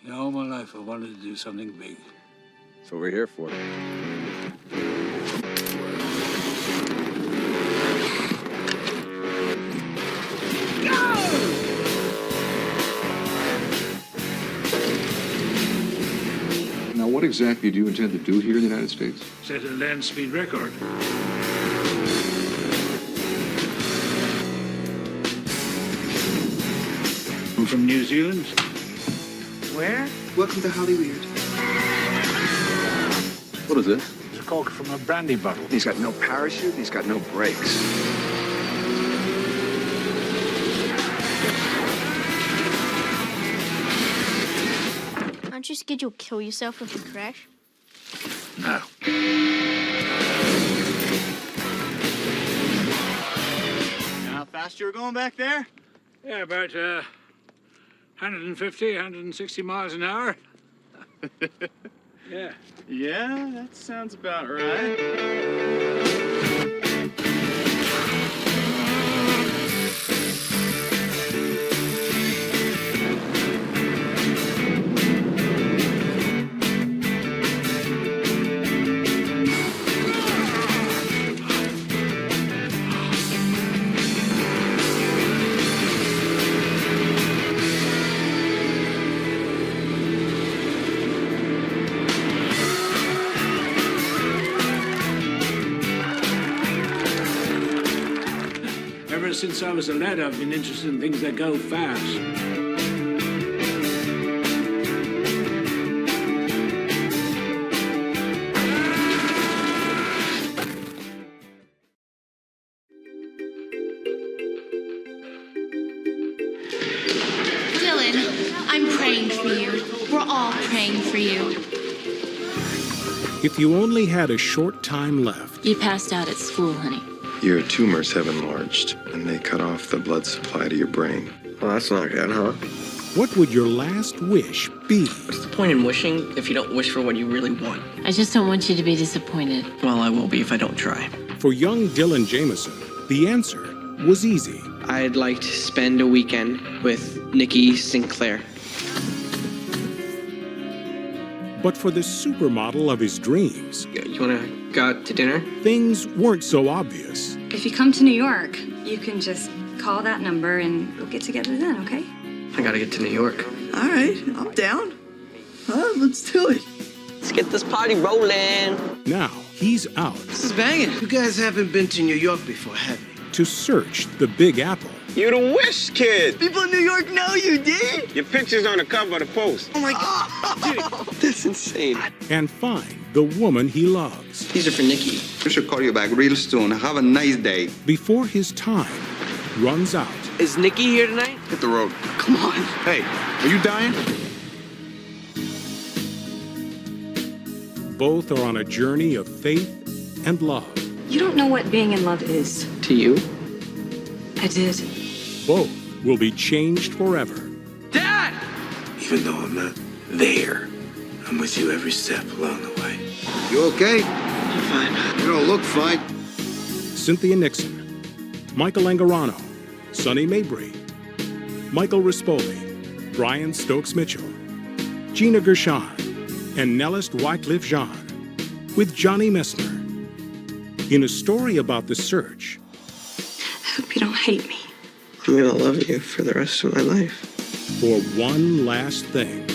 You know, all my life I wanted to do something big. That's what we're here for. Now, what exactly do you intend to do here in the United States? Set a land speed record. I'm from New Zealand. Where? Welcome to Hollywood. What is this? It's a cork from a brandy bottle. He's got no parachute, he's got no brakes. Aren't you scared you'll kill yourself if you crash? No. How fast you were going back there? Yeah, about 150, 160 miles an hour. Yeah. Yeah, that sounds about right. Ever since I was a lad, I've been interested in things that go fast. Dylan, I'm praying for you. We're all praying for you. If you only had a short time left, You passed out at school, honey. Your tumors have enlarged, and they cut off the blood supply to your brain. Well, that's not good, huh? what would your last wish be? What's the point in wishing if you don't wish for what you really want? I just don't want you to be disappointed. Well, I will be if I don't try. For young Dylan Jameson, the answer was easy. I'd like to spend a weekend with Nikki Sinclair. But for the supermodel of his dreams, You want to go out to dinner? things weren't so obvious. If you come to New York, you can just call that number and we'll get together then, okay? I gotta get to New York. All right, I'm down. Let's do it. Let's get this party rolling. Now he's out This is banging. You guys haven't been to New York before, have you? to search the Big Apple You the Wish Kid. People in New York know you, D. Your picture's on the cover of the Post. Oh my God. That's insane. and find the woman he loves These are for Nikki. We should call you back real soon. Have a nice day. before his time runs out. Is Nikki here tonight? Hit the road. Come on. Hey, are you dying? Both are on a journey of faith and love. You don't know what being in love is. To you? I did. Both will be changed forever. Dad! Even though I'm not there, I'm with you every step along the way. You okay? I'm fine. You don't look fine. Cynthia Nixon, Michael Angarano, Sonny Mabry, Michael Rispoli, Brian Stokes-Mitchell, Gina Gershon, and Nellist Wycliffe Jean, with Johnny Messner. In a story about the search I hope you don't hate me. I'm gonna love you for the rest of my life. for one last thing.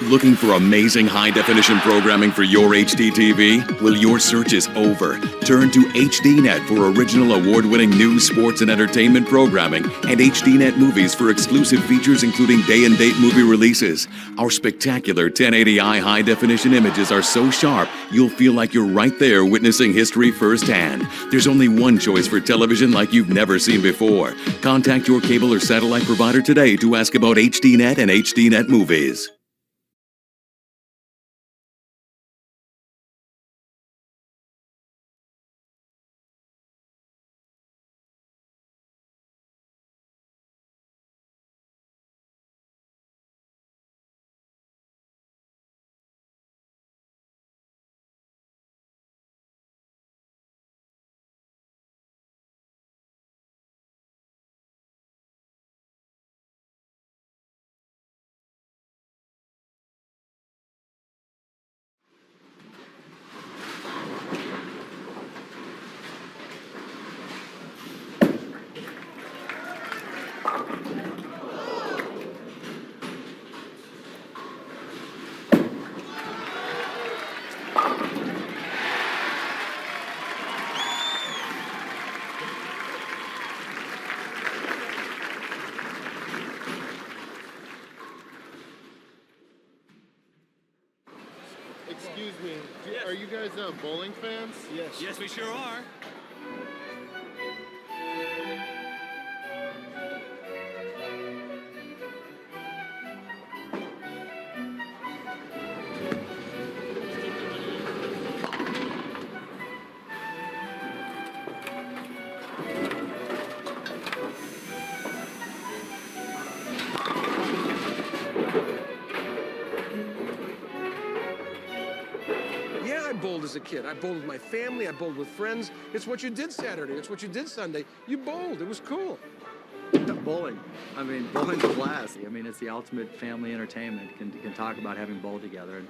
Looking for amazing high-definition programming for your HD TV? Well, your search is over. Turn to HDNet for original award-winning news, sports, and entertainment programming, and HDNet movies for exclusive features including day-and-date movie releases. Our spectacular 1080i high-definition images are so sharp, you'll feel like you're right there witnessing history firsthand. There's only one choice for television like you've never seen before. Contact your cable or satellite provider today to ask about HDNet and HDNet movies. me, are you guys bowling fans? Yes. Yes, we sure are. Yeah, I bowled as a kid. I bowled with my family. I bowled with friends. It's what you did Saturday. It's what you did Sunday. You bowled. It was cool. Bowling. I mean, bowling's a blast. I mean, it's the ultimate family entertainment. Can talk about having bowled together,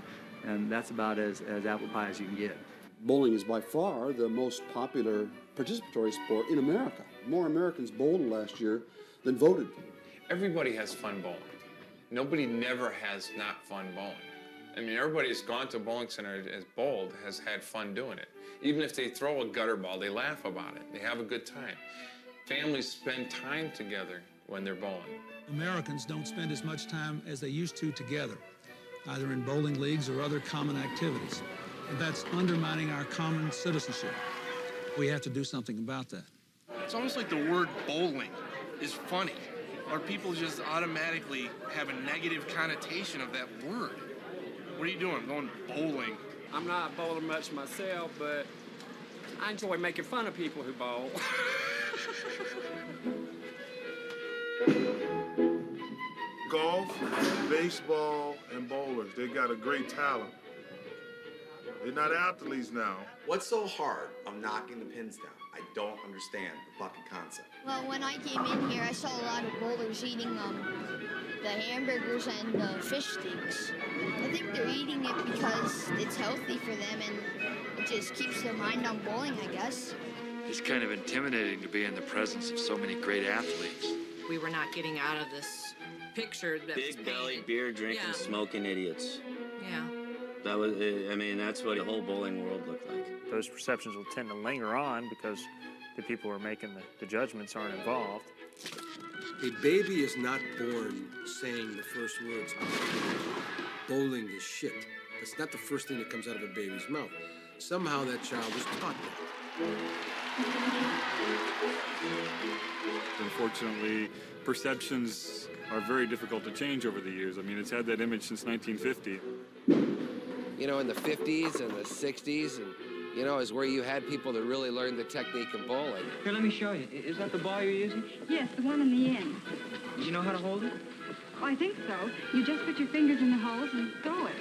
and that's about as apple pie as you can get. Bowling is by far the most popular participatory sport in America. More Americans bowled last year than voted. Everybody has fun bowling. Nobody never has not fun bowling. I mean, everybody who's gone to a bowling center as bowled has had fun doing it. Even if they throw a gutter ball, they laugh about it. They have a good time. Families spend time together when they're bowling. Americans don't spend as much time as they used to together, either in bowling leagues or other common activities. And that's undermining our common citizenship. We have to do something about that. It's almost like the word bowling is funny, or people just automatically have a negative connotation of that word. What are you doing? I'm going bowling. I'm not bowling much myself, but I enjoy making fun of people who bowl. Golf, baseball, and bowlers, they got a great talent. They're not athletes now. What's so hard of knocking the pins down? I don't understand the fucking concept. Well, when I came in here, I saw a lot of bowlers eating the hamburgers and the fish sticks. I think they're eating it because it's healthy for them and it just keeps their mind on bowling, I guess. It's kind of intimidating to be in the presence of so many great athletes. We were not getting out of this picture that was Big belly, painted. beer drinking, Yeah. smoking idiots. Yeah. That was, I mean, that's what the whole bowling world looked like. Those perceptions will tend to linger on because the people who are making the judgments aren't involved. A baby is not born saying the first words, bowling is shit. That's not the first thing that comes out of a baby's mouth. Somehow that child is taught that. Unfortunately, perceptions are very difficult to change over the years. I mean, it's had that image since 1950. You know, in the 50s and the 60s, and you know, is where you had people that really learned the technique of bowling. Here, let me show you. Is that the ball you're using? Yes, the one in the end. Do you know how to hold it? Oh, I think so. You just put your fingers in the holes and throw it.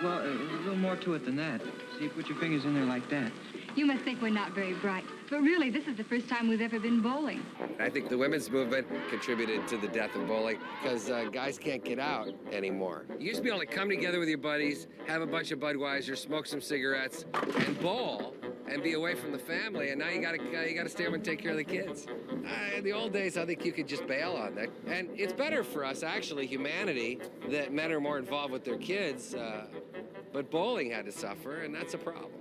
Well, there's a little more to it than that. See, you put your fingers in there like that. You must think we're not very bright. But really, this is the first time we've ever been bowling. I think the women's movement contributed to the death of bowling because guys can't get out anymore. You used to be able to come together with your buddies, have a bunch of Budweiser, smoke some cigarettes, and bowl, and be away from the family. And now you gotta stay home and take care of the kids. In the old days, I think you could just bail on that. And it's better for us, actually, humanity, that men are more involved with their kids. But bowling had to suffer, and that's a problem.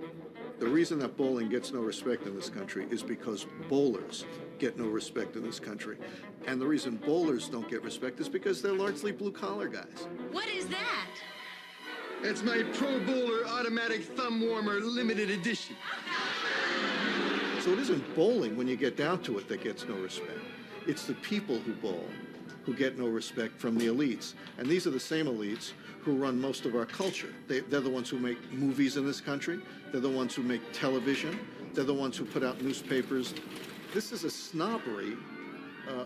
The reason that bowling gets no respect in this country is because bowlers get no respect in this country. And the reason bowlers don't get respect is because they're largely blue-collar guys. What is that? It's my Pro Bowler Automatic Thumb Warmer Limited Edition. So it isn't bowling, when you get down to it, that gets no respect. It's the people who bowl who get no respect from the elites. And these are the same elites who run most of our culture. They're the ones who make movies in this country. They're the ones who make television. They're the ones who put out newspapers. This is a snobbery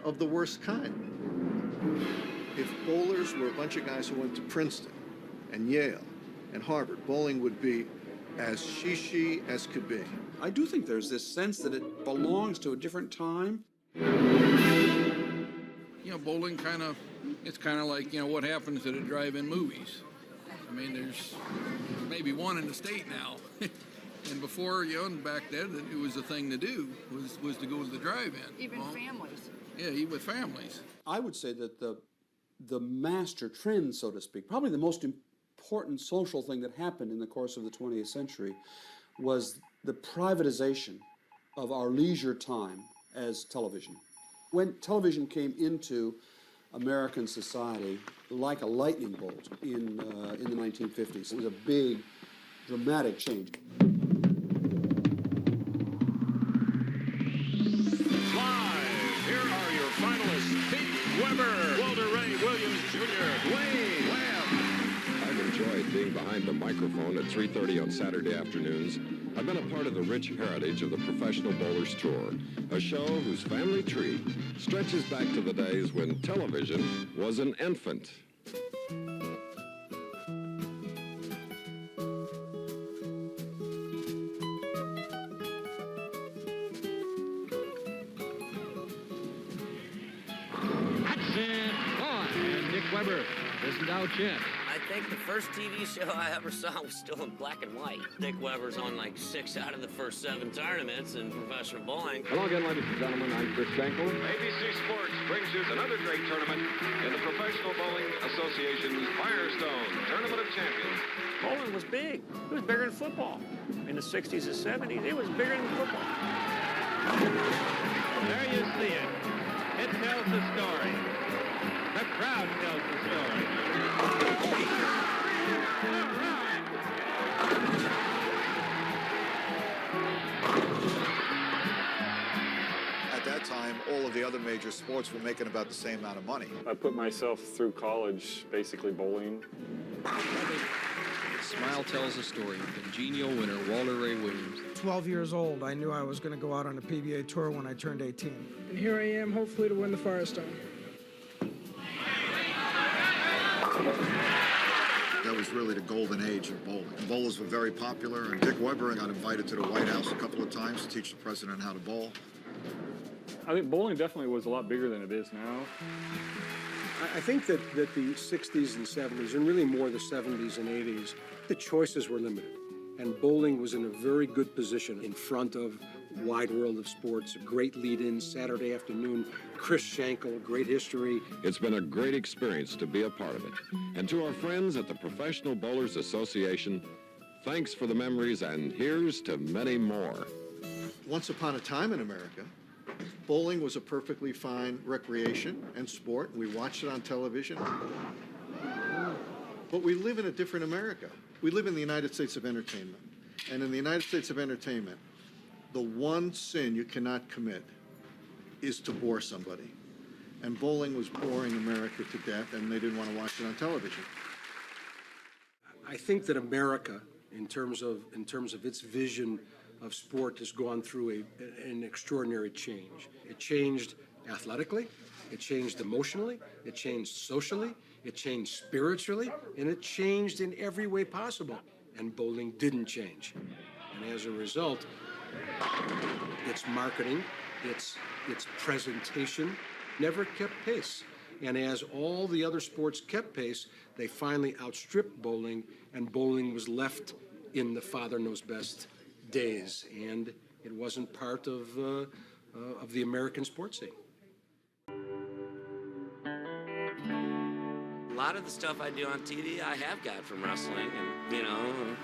of the worst kind. If bowlers were a bunch of guys who went to Princeton and Yale and Harvard, bowling would be as shishi as could be. I do think there's this sense that it belongs to a different time. You know, bowling it's kind of like, you know, what happens at a drive-in movies. I mean, there's maybe one in the state now. And before, you know, and back then, it was a thing to do, was to go to the drive-in. Even families. Yeah, even with families. I would say that the master trend, so to speak, probably the most important social thing that happened in the course of the 20th century was the privatization of our leisure time as television. When television came into American society like a lightning bolt in the 1950s, it was a big dramatic change. Live, here are your finalists: Pete Weber, Walter Ray Williams Jr., Wayne Webb. I've enjoyed being behind the microphone at 3:30 on Saturday afternoons. I've been a part of the rich heritage of the Professional Bowlers Tour, a show whose family tree stretches back to the days when television was an infant. Weber isn't out yet. I think the first TV show I ever saw was still in black and white. Dick Weber's on like 6 out of the first 7 tournaments in professional bowling. Hello again, ladies and gentlemen. I'm Chris Schenkel. ABC Sports brings you another great tournament in the Professional Bowling Association's Firestone Tournament of Champions. Bowling was big. It was bigger than football. In the 60s and 70s, it was bigger than football. There you see it. It tells the story. The crowd tells the story. At that time, all of the other major sports were making about the same amount of money. I put myself through college basically bowling. Smile tells the story. The genial winner, Walter Ray Williams. 12 years old, I knew I was going to go out on a PBA tour when I turned 18. And here I am, hopefully to win the Firestone. That was really the golden age of bowling. Bowlers were very popular, and Dick Weber got invited to the White House a couple of times to teach the president how to bowl. I think bowling definitely was a lot bigger than it is now. I think that the 60s and 70s, and really more the 70s and 80s, the choices were limited. And bowling was in a very good position in front of wide world of sports. A great lead-in Saturday afternoon. Chris Schenkel, great history. It's been a great experience to be a part of it. And to our friends at the Professional Bowlers Association, thanks for the memories, and here's to many more. Once upon a time in America, bowling was a perfectly fine recreation and sport. We watched it on television. But we live in a different America. We live in the United States of entertainment. And in the United States of entertainment, the one sin you cannot commit is to bore somebody. And bowling was boring America to death, and they didn't want to watch it on television. I think that America, in terms of its vision of sport, has gone through an extraordinary change. It changed athletically, it changed emotionally, it changed socially, it changed spiritually, and it changed in every way possible. And bowling didn't change. And as a result, its marketing, its presentation never kept pace. And as all the other sports kept pace, they finally outstripped bowling, and bowling was left in the Father Knows Best days, and it wasn't part of the American sports scene. A lot of the stuff I do on TV, I have got from wrestling, and you know,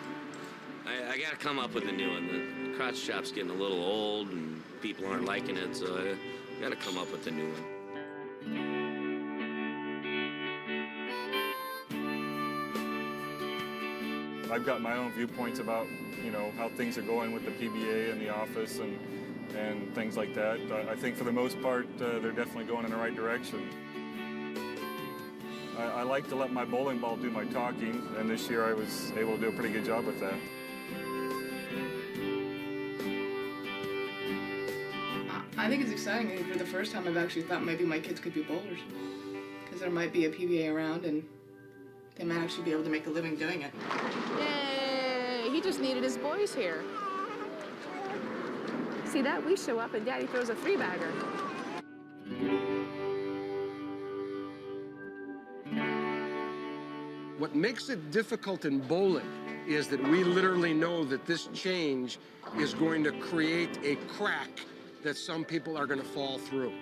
I got to come up with a new one. The crotch chop's getting a little old, and people aren't liking it, so I got to come up with a new one. I've got my own viewpoints about, you know, how things are going with the PBA and the office and things like that. I think for the most part, they're definitely going in the right direction. I like to let my bowling ball do my talking, and this year I was able to do a pretty good job with that. I think it's exciting. I think for the first time I've actually thought maybe my kids could be bowlers. Because there might be a PBA around and they might actually be able to make a living doing it. Yay! He just needed his boys here. See that? We show up and Daddy throws a three-bagger. What makes it difficult in bowling is that we literally know that this change is going to create a crack that some people are going to fall through.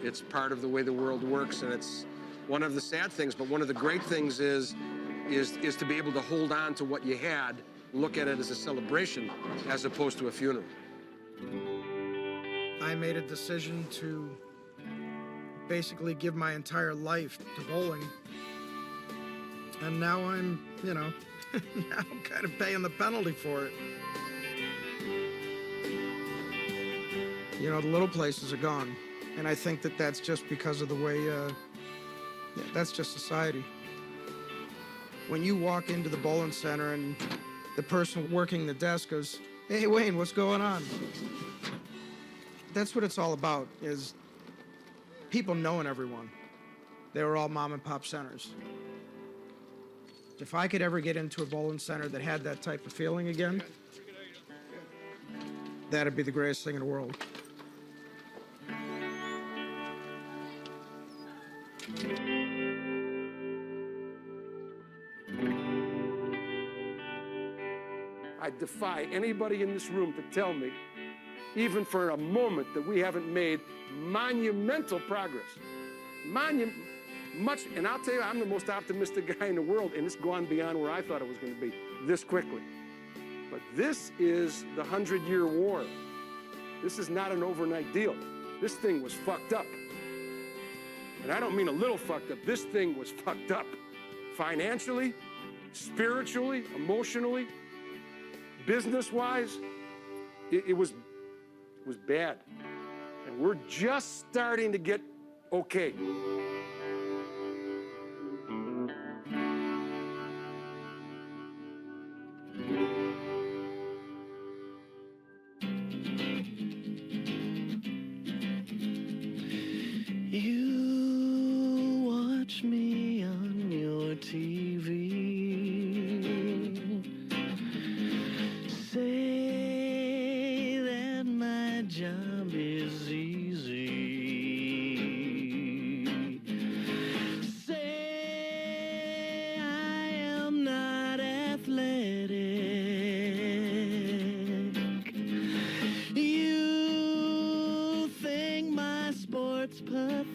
It's part of the way the world works, and it's one of the sad things, but one of the great things is to be able to hold on to what you had, look at it as a celebration as opposed to a funeral. I made a decision to basically give my entire life to bowling. And now I'm, you know, Now I'm kind of paying the penalty for it. You know, the little places are gone. And I think that that's just because of the way, that's just society. When you walk into the bowling center and the person working the desk goes, "Hey, Wayne, what's going on?" That's what it's all about, is people knowing everyone. They were all mom and pop centers. If I could ever get into a bowling center that had that type of feeling again, that'd be the greatest thing in the world. I defy anybody in this room to tell me, even for a moment, that we haven't made monumental progress. And I'll tell you, I'm the most optimistic guy in the world, and it's gone beyond where I thought it was going to be this quickly. But this is the 100-year war. This is not an overnight deal. This thing was fucked up. And I don't mean a little fucked up. This thing was fucked up. Financially, spiritually, emotionally, business-wise, it was bad. And we're just starting to get okay. You watch me on your TV. Say that my job is easy. Say I am not athletic. You think my sport's pathetic.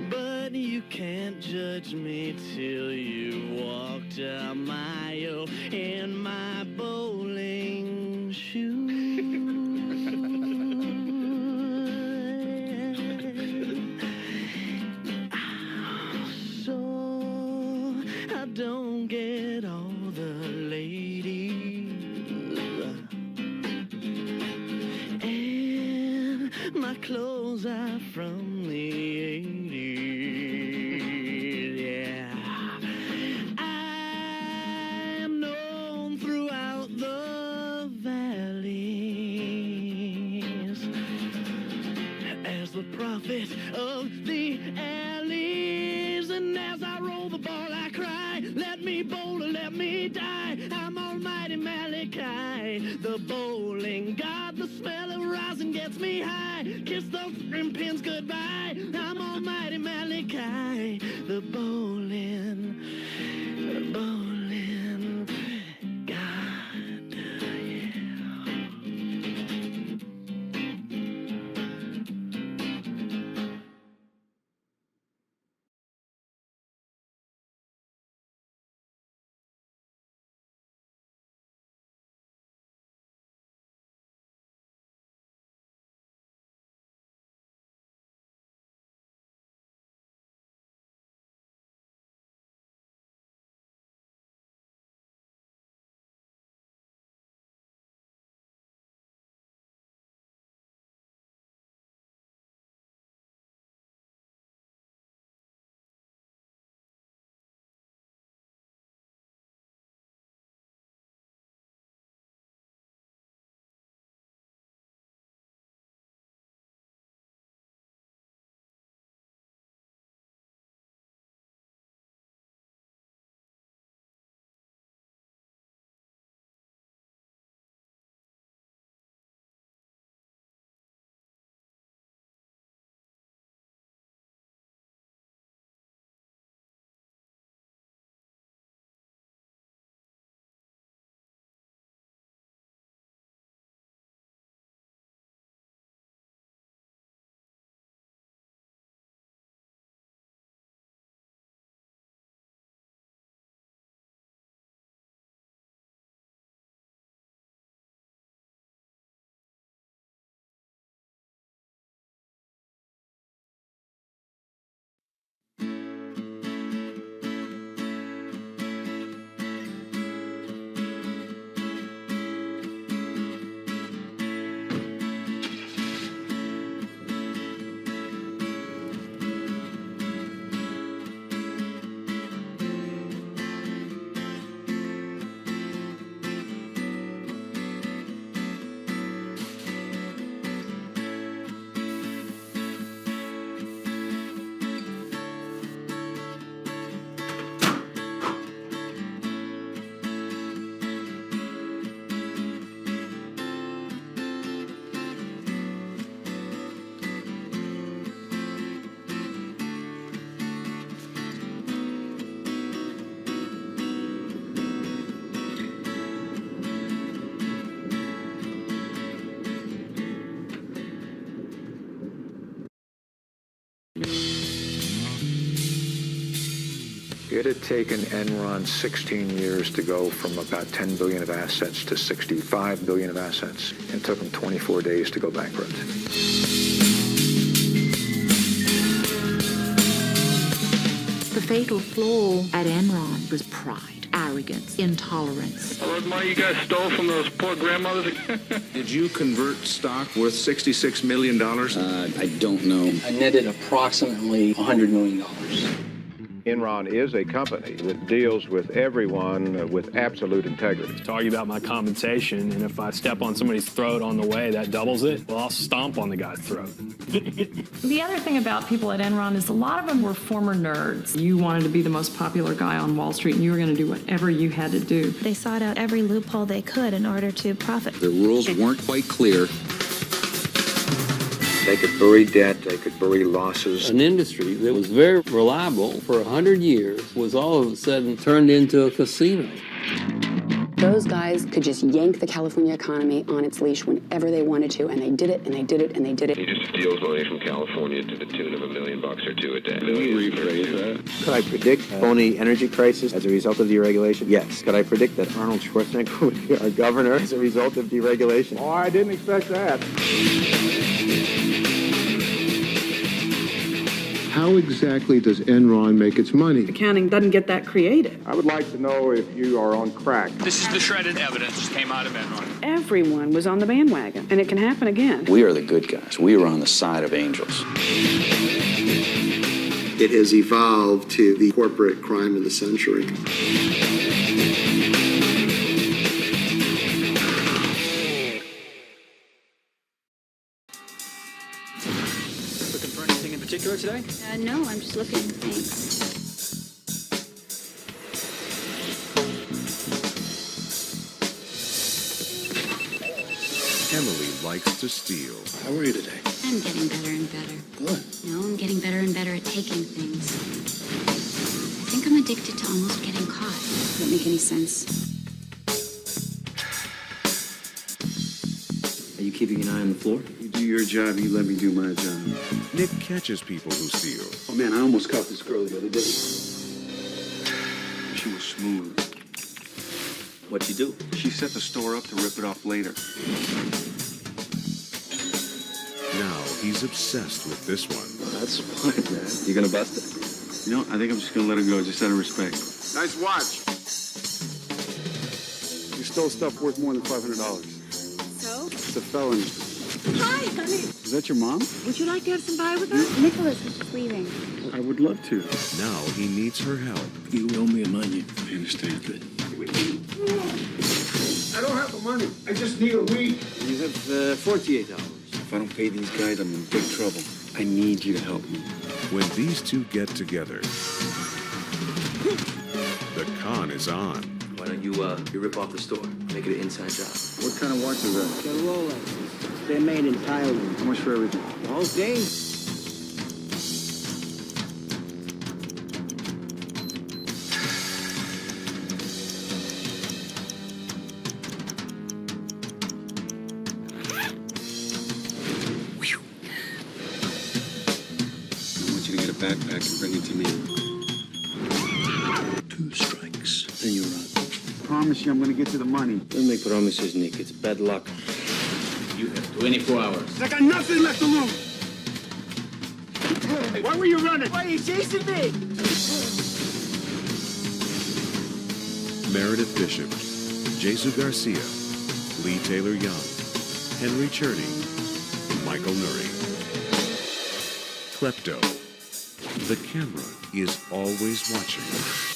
But you can't judge me till you walked a mile in my bowling shoes. So I don't get all the ladies, and my clothes are from the 80s. Yeah, I'm known throughout the valleys as the prophet of the alleys. And as I roll the ball, I cry, let me bowl or let me die. I'm almighty Malachi, the bowling god. The smell of rosin gets me high. Kiss those rim pins goodbye. I'm almighty Malachi, the bowling It had taken Enron 16 years to go from about 10 billion of assets to 65 billion of assets. It took them 24 days to go bankrupt. The fatal flaw at Enron was pride, arrogance, intolerance. Lord, money you guys stole from those poor grandmothers? Did you convert stock worth $66 million? I don't know. I netted approximately $100 million. Enron is a company that deals with everyone with absolute integrity. To argue about my compensation, and if I step on somebody's throat on the way, that doubles it, well, I'll stomp on the guy's throat. The other thing about people at Enron is a lot of them were former nerds. You wanted to be the most popular guy on Wall Street, and you were going to do whatever you had to do. They sought out every loophole they could in order to profit. The rules weren't quite clear. They could bury debt, they could bury losses. An industry that was very reliable for 100 years was all of a sudden turned into a casino. Those guys could just yank the California economy on its leash whenever they wanted to, and they did it, and they did it, and they did it. He just steals money from California to the tune of $1 million or $2 a day. Let me rephrase that. Could I predict phony energy crisis as a result of deregulation? Yes. Could I predict that Arnold Schwarzenegger would be our governor as a result of deregulation? Oh, I didn't expect that. How exactly does Enron make its money? Accounting doesn't get that creative. I would like to know if you are on crack. This is the shredded evidence that came out of Enron. Everyone was on the bandwagon, and it can happen again. We are the good guys. We are on the side of angels. It has evolved to the corporate crime of the century. Looking for anything in particular today? No, I'm just looking. Thanks. Emily likes to steal. How are you today? I'm getting better and better. Good. No, I'm getting better and better at taking things. I think I'm addicted to almost getting caught. Doesn't make any sense. Are you keeping an eye on the floor? You do your job, you let me do my job. Nick catches people who steal. Oh man, I almost caught this girl the other day. She was smooth. What'd she do? She set the store up to rip it off later. Now he's obsessed with this one. That's smart, man. You gonna bust it? You know, I think I'm just gonna let her go, just out of respect. Nice watch. You stole stuff worth more than $500. So? It's a felony. Hi, honey. Is that your mom? Would you like to have some pie with us? Nicholas is just leaving. I would love to. Now he needs her help. You owe me a money. I understand. Good. I don't have the money. I just need a week. You have 48 hours. If I don't pay these guys, I'm in big trouble. I need you to help me. When these two get together, the con is on. Why don't you rip off the store? Make it an inside job. What kind of watch is that? They're Rolexes. They're made in Thailand. How much for everything? The whole thing. I want you to get a backpack and bring it to me. 2 strikes, then you're out. I promise you I'm gonna get to the money. Don't make promises, Nick. It's bad luck. You have 24 hours. I got nothing left to lose. Hey, why were you running? Why are you chasing me? Meredith Bishop, Jesus Garcia, Lee Taylor Young, Henry Cherney, Michael Nuri. Klepto. The camera is always watching.